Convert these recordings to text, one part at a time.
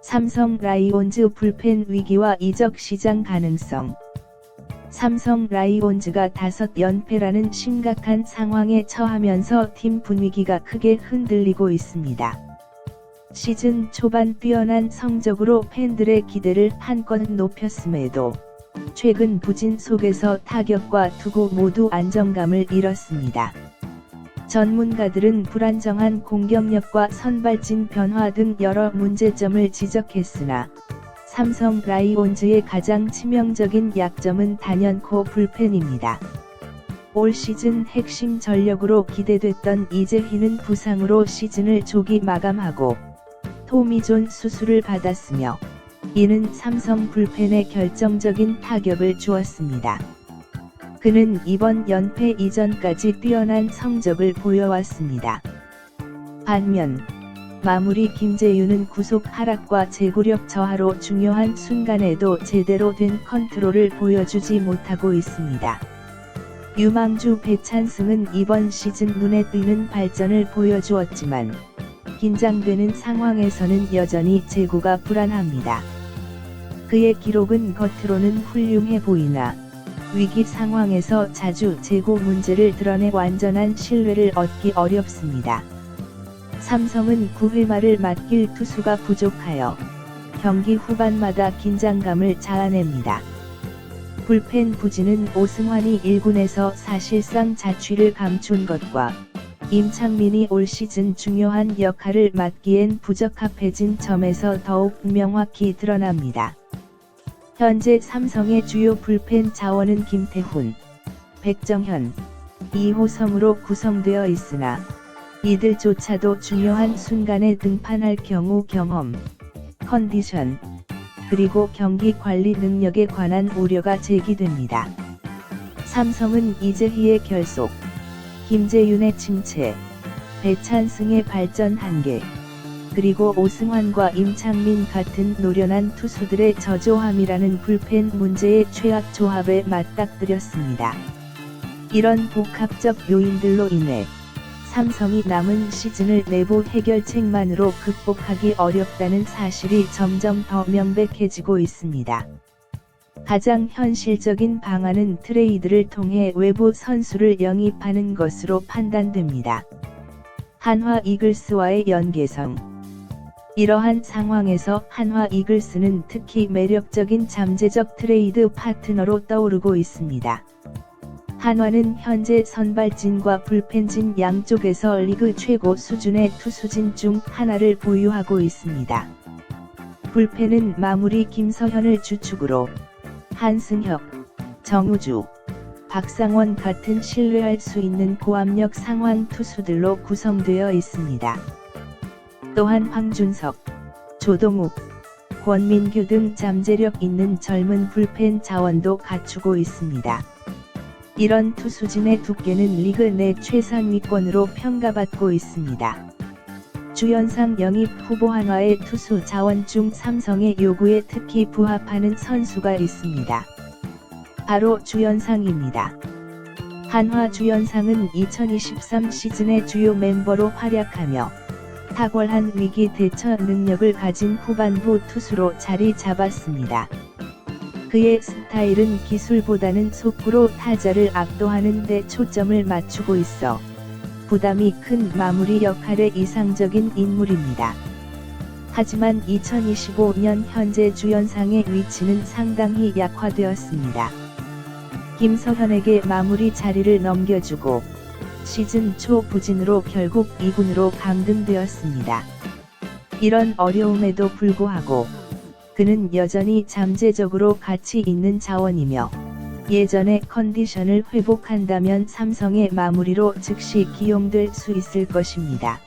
삼성 라이온즈 불펜 위기와 이적 시장 가능성. 삼성 라이온즈가 5연패라는 심각한 상황에 처하면서 팀 분위기가 크게 흔들리고 있습니다. 시즌 초반 뛰어난 성적으로 팬들의 기대를 한껏 높였음에도 최근 부진 속에서 타격과 투구 모두 안정감을 잃었습니다. 전문가들은 불안정한 공격력과 선발진 변화 등 여러 문제점을 지적했으나 삼성 라이온즈의 가장 치명적인 약점은 단연코 불펜입니다. 올 시즌 핵심 전력으로 기대됐던 이재희는 부상으로 시즌을 조기 마감하고 토미존 수술을 받았으며 이는 삼성 불펜에 결정적인 타격을 주었습니다. 그는 이번 연패 이전까지 뛰어난 성적을 보여왔습니다. 반면 마무리 김재윤은 구속 하락과 제구력 저하로 중요한 순간에도 제대로 된 컨트롤을 보여주지 못하고 있습니다. 유망주 배찬승은 이번 시즌 눈에 띄는 발전을 보여주었지만 긴장되는 상황에서는 여전히 제구가 불안합니다. 그의 기록은 겉으로는 훌륭해 보이나 위기 상황에서 자주 제구 문제를 드러내 완전한 신뢰를 얻기 어렵습니다. 삼성은 9회 말을 맡길 투수가 부족하여 경기 후반마다 긴장감을 자아냅니다. 불펜 부진은 오승환이 1군에서 사실상 자취를 감춘 것과 임창민이 올 시즌 중요한 역할을 맡기엔 부적합해진 점에서 더욱 명확히 드러납니다. 현재 삼성의 주요 불펜 자원은 김태훈, 백정현, 이호성으로 구성되어 있으나 이들조차도 중요한 순간에 등판할 경우 경험, 컨디션, 그리고 경기 관리 능력에 관한 우려가 제기됩니다. 삼성은 이재희의 결속, 김재윤의 침체, 배찬승의 발전 한계, 그리고 오승환과 임창민 같은 노련한 투수들의 저조함이라는 불펜 문제의 최악 조합에 맞닥뜨렸습니다. 이런 복합적 요인들로 인해 삼성이 남은 시즌을 내부 해결책만으로 극복하기 어렵다는 사실이 점점 더 명백해지고 있습니다. 가장 현실적인 방안은 트레이드를 통해 외부 선수를 영입하는 것으로 판단됩니다. 한화 이글스와의 연계성. 이러한 상황에서 한화 이글스는 특히 매력적인 잠재적 트레이드 파트너로 떠오르고 있습니다. 한화는 현재 선발진과 불펜진 양쪽에서 리그 최고 수준의 투수진 중 하나를 보유하고 있습니다. 불펜은 마무리 김서현을 주축으로 한승혁, 정우주, 박상원 같은 신뢰할 수 있는 고압력 상황 투수들로 구성되어 있습니다. 또한 황준석, 조동욱, 권민규 등 잠재력 있는 젊은 불펜 자원도 갖추고 있습니다. 이런 투수진의 두께는 리그 내 최상위권으로 평가받고 있습니다. 주연상 영입 후보 한화의 투수 자원 중 삼성의 요구에 특히 부합하는 선수가 있습니다. 바로 주연상입니다. 한화 주연상은 2023 시즌의 주요 멤버로 활약하며 탁월한 위기 대처 능력을 가진 후반부 투수로 자리 잡았습니다. 그의 스타일은 기술보다는 속구로 타자를 압도하는 데 초점을 맞추고 있어 부담이 큰 마무리 역할의 이상적인 인물입니다. 하지만 2025년 현재 주연상의 위치는 상당히 약화되었습니다. 김서현에게 마무리 자리를 넘겨주고 시즌 초 부진으로 결국 2군으로 강등되었습니다. 이런 어려움에도 불구하고 그는 여전히 잠재적으로 가치 있는 자원이며 예전의 컨디션을 회복한다면 삼성의 마무리로 즉시 기용될 수 있을 것입니다.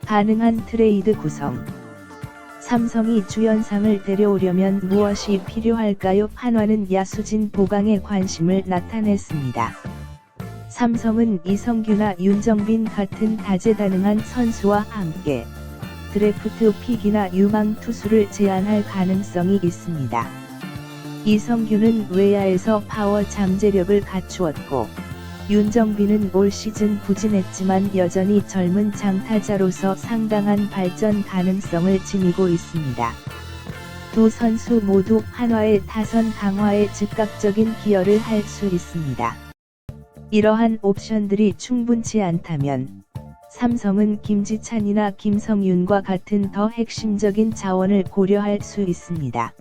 가능한 트레이드 구성. 삼성이 주연상을 데려오려면 무엇이 필요할까요? 한화는 야수진 보강에 관심을 나타냈습니다. 삼성은 이성규나 윤정빈 같은 다재다능한 선수와 함께 드래프트 픽이나 유망 투수를 제안할 가능성이 있습니다. 이성규는 외야에서 파워 잠재력을 갖추었고 윤정빈은 올 시즌 부진했지만 여전히 젊은 장타자로서 상당한 발전 가능성을 지니고 있습니다. 두 선수 모두 한화의 타선 강화에 즉각적인 기여를 할 수 있습니다. 이러한 옵션들이 충분치 않다면 삼성은 김지찬이나 김성윤과 같은 더 핵심적인 자원을 고려할 수 있습니다.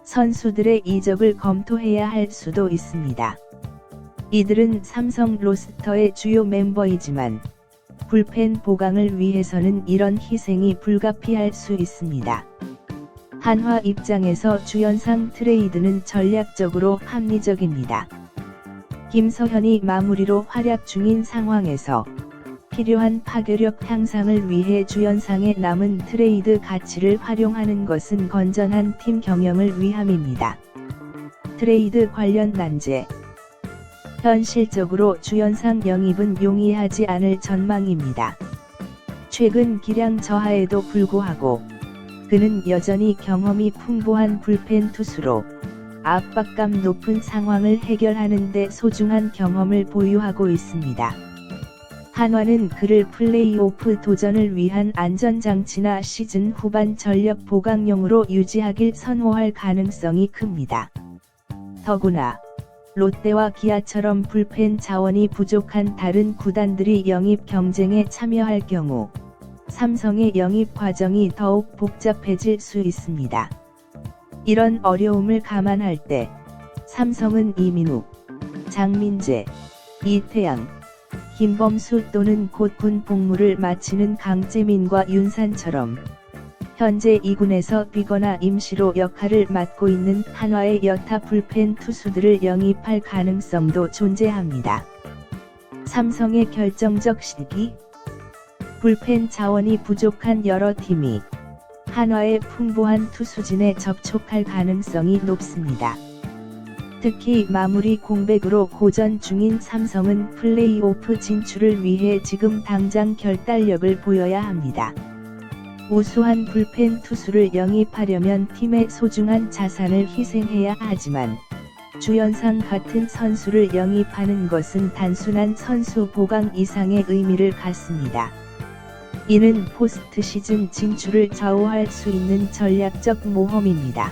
선수들의 이적을 검토해야 할 수도 있습니다. 이들은 삼성 로스터의 주요 멤버이지만 불펜 보강을 위해서는 이런 희생이 불가피할 수 있습니다. 한화 입장에서 주연상 트레이드는 전략적으로 합리적입니다. 김서현이 마무리로 활약 중인 상황에서 필요한 파괴력 향상을 위해 주연상에 남은 트레이드 가치를 활용하는 것은 건전한 팀 경영을 위함입니다. 트레이드 관련 난제. 현실적으로 주연상 영입은 용이하지 않을 전망입니다. 최근 기량 저하에도 불구하고 그는 여전히 경험이 풍부한 불펜 투수로 압박감 높은 상황을 해결하는 데 소중한 경험을 보유하고 있습니다. 한화는 그를 플레이오프 도전을 위한 안전장치나 시즌 후반 전력 보강용으로 유지하길 선호할 가능성이 큽니다. 더구나 롯데와 기아처럼 불펜 자원이 부족한 다른 구단들이 영입 경쟁에 참여할 경우 삼성의 영입 과정이 더욱 복잡해질 수 있습니다. 이런 어려움을 감안할 때 삼성은 이민우, 장민재, 이태양, 김범수 또는 곧 군 복무를 마치는 강재민과 윤산처럼 현재 2군에서 뛰거나 임시로 역할을 맡고 있는 한화의 여타 불펜 투수들을 영입할 가능성도 존재합니다. 삼성의 결정적 시기. 불펜 자원이 부족한 여러 팀이 한화의 풍부한 투수진에 접촉할 가능성이 높습니다. 특히 마무리 공백으로 고전 중인 삼성은 플레이오프 진출을 위해 지금 당장 결단력을 보여야 합니다. 우수한 불펜 투수를 영입하려면 팀의 소중한 자산을 희생해야 하지만 주연상 같은 선수를 영입하는 것은 단순한 선수 보강 이상의 의미를 갖습니다. 이는 포스트 시즌 진출을 좌우할 수 있는 전략적 모험입니다.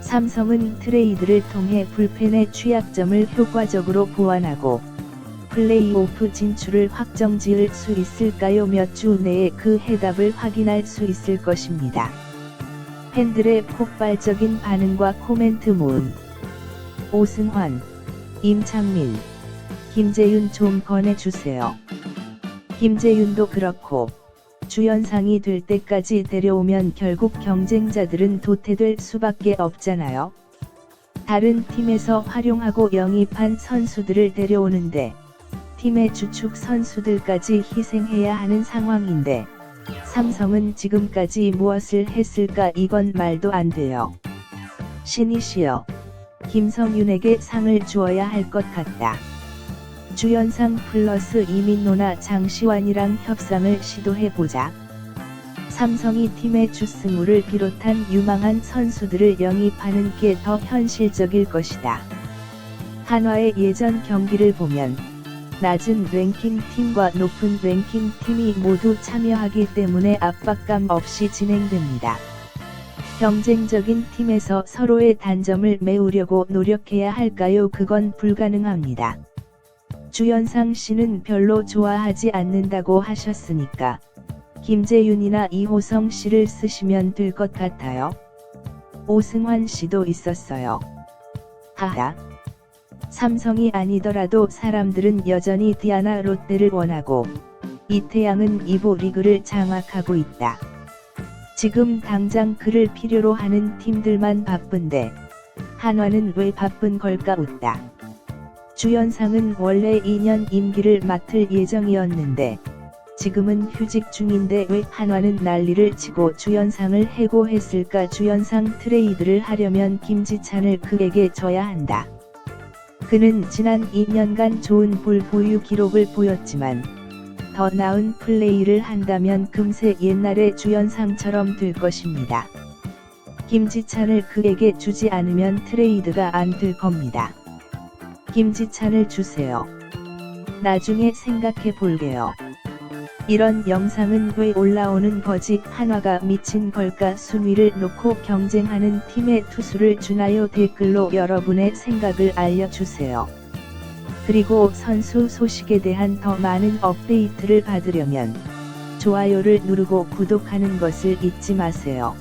삼성은 트레이드를 통해 불펜의 취약점을 효과적으로 보완하고 플레이오프 진출을 확정지을 수 있을까요? 몇 주 내에 그 해답을 확인할 수 있을 것입니다. 팬들의 폭발적인 반응과 코멘트 모음. 오승환, 임창민, 김재윤 좀 권해주세요. 김재윤도 그렇고 주연상이 될 때까지 데려오면 결국 경쟁자들은 도태될 수밖에 없잖아요. 다른 팀에서 활용하고 영입한 선수들을 데려오는데 팀의 주축 선수들까지 희생해야 하는 상황인데 삼성은 지금까지 무엇을 했을까? 이건 말도 안 돼요. 신이시여, 김성윤에게 상을 주어야 할 것 같다. 주연상 플러스 이민노나 장시환이랑 협상을 시도해보자. 삼성이 팀의 주승우를 비롯한 유망한 선수들을 영입하는 게 더 현실적일 것이다. 한화의 예전 경기를 보면 낮은 랭킹 팀과 높은 랭킹 팀이 모두 참여하기 때문에 압박감 없이 진행됩니다. 경쟁적인 팀에서 서로의 단점을 메우려고 노력해야 할까요? 그건 불가능합니다. 주연상 씨는 별로 좋아하지 않는다고 하셨으니까 김재윤이나 이호성 씨를 쓰시면 될 것 같아요. 오승환 씨도 있었어요. 하하. 삼성이 아니더라도 사람들은 여전히 디아나 롯데를 원하고 이태양은 2부 리그를 장악하고 있다. 지금 당장 그를 필요로 하는 팀들만 바쁜데 한화는 왜 바쁜 걸까? 웃다. 주연상은 원래 2년 임기를 맡을 예정이었는데 지금은 휴직 중인데 왜 한화는 난리를 치고 주연상을 해고했을까? 주연상 트레이드를 하려면 김지찬을 그에게 줘야 한다. 그는 지난 2년간 좋은 볼 보유 기록을 보였지만 더 나은 플레이를 한다면 금세 옛날의 주연상처럼 될 것입니다. 김지찬을 그에게 주지 않으면 트레이드가 안 될 겁니다. 김지찬을 주세요. 나중에 생각해 볼게요. 이런 영상은 왜 올라오는 거지? 한화가 미친 걸까? 순위를 놓고 경쟁하는 팀의 투수를 주나요? 댓글로 여러분의 생각을 알려주세요. 그리고 선수 소식에 대한 더 많은 업데이트를 받으려면 좋아요를 누르고 구독하는 것을 잊지 마세요.